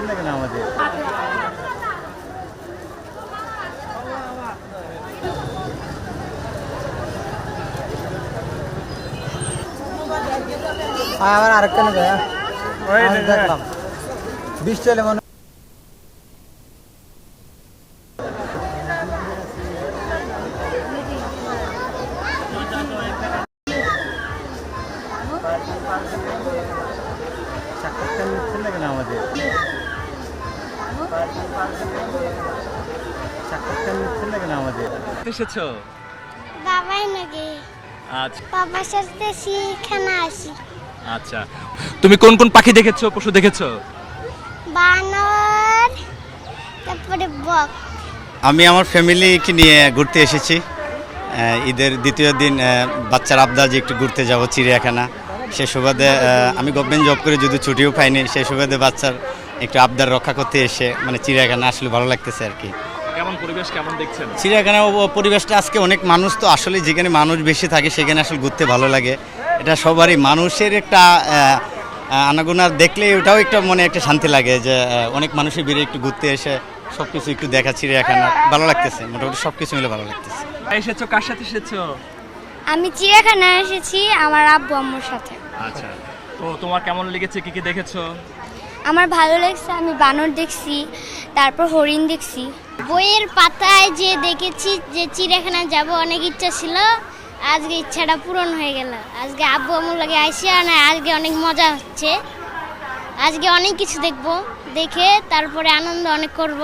লাগে না আমাদের। আবার আরেকটা নেবে দেখলাম 20 চলে মনে লাগে না আমাদের। লাগে না আমাদের। এসেছো? বাবাই নাকি আচ্ছা বাবার সাথে সেখানে আসি। আচ্ছা, তুমি কোন কোন পাখি দেখেছো, পশু দেখেছো? বানর, তারপরে বক। আমি আমার ফ্যামিলিকে নিয়ে ঘুরতে এসেছি। ঈদের দ্বিতীয় দিন বাচ্চার আবদার যে একটু ঘুরতে যাব চিড়িয়াখানা, সে সুবাদে আমি গভর্নমেন্ট জব করে যদি ছুটিও পাইনি, সেই সুবাদে বাচ্চার একটু আবদার রক্ষা করতে এসে মানে চিড়িয়াখানা আসলে ভালো লাগতেছে আর কি। কেমন পরিবেশ, কেমন দেখছেন? চিড়িয়াখানা পরিবেশটা আজকে অনেক মানুষ, তো আসলে যেখানে মানুষ বেশি থাকে সেখানে আসলে ঘুরতে ভালো লাগে। এটা সবারই মানুষের একটা আনাগোনা দেখলে ওটাও একটা মনে একটা শান্তি লাগে যে অনেক মানুষের ভিড়ে একটু ঘুরতে এসে সব কিছু একটু দেখা চিড়িয়াখানা ভালো লাগতেছে, মোটামুটি সব কিছু মিলে ভালো লাগতেছে। এসেছো, কার সাথে এসেছো? আমি চিড়িয়াখানায় এসেছি আমার আব্বু আম্মুর সাথে। আচ্ছা, তো তোমার কেমন লেগেছে, কি কি দেখেছো? আমার ভালো লাগছে, আমি বানর দেখছি, তারপর হরিণ দেখছি। বইয়ের পাতায় যে দেখেছি যে চিড়িয়াখানায় যাব, অনেক ইচ্ছা ছিল, আজকে ইচ্ছাটা পূরণ হয়ে গেল। আজকে আব্বু আম্মুর লাগে আইসি, আর না আজকে অনেক মজা হচ্ছে। আজকে অনেক কিছু দেখবো, দেখে তারপরে আনন্দ অনেক করব।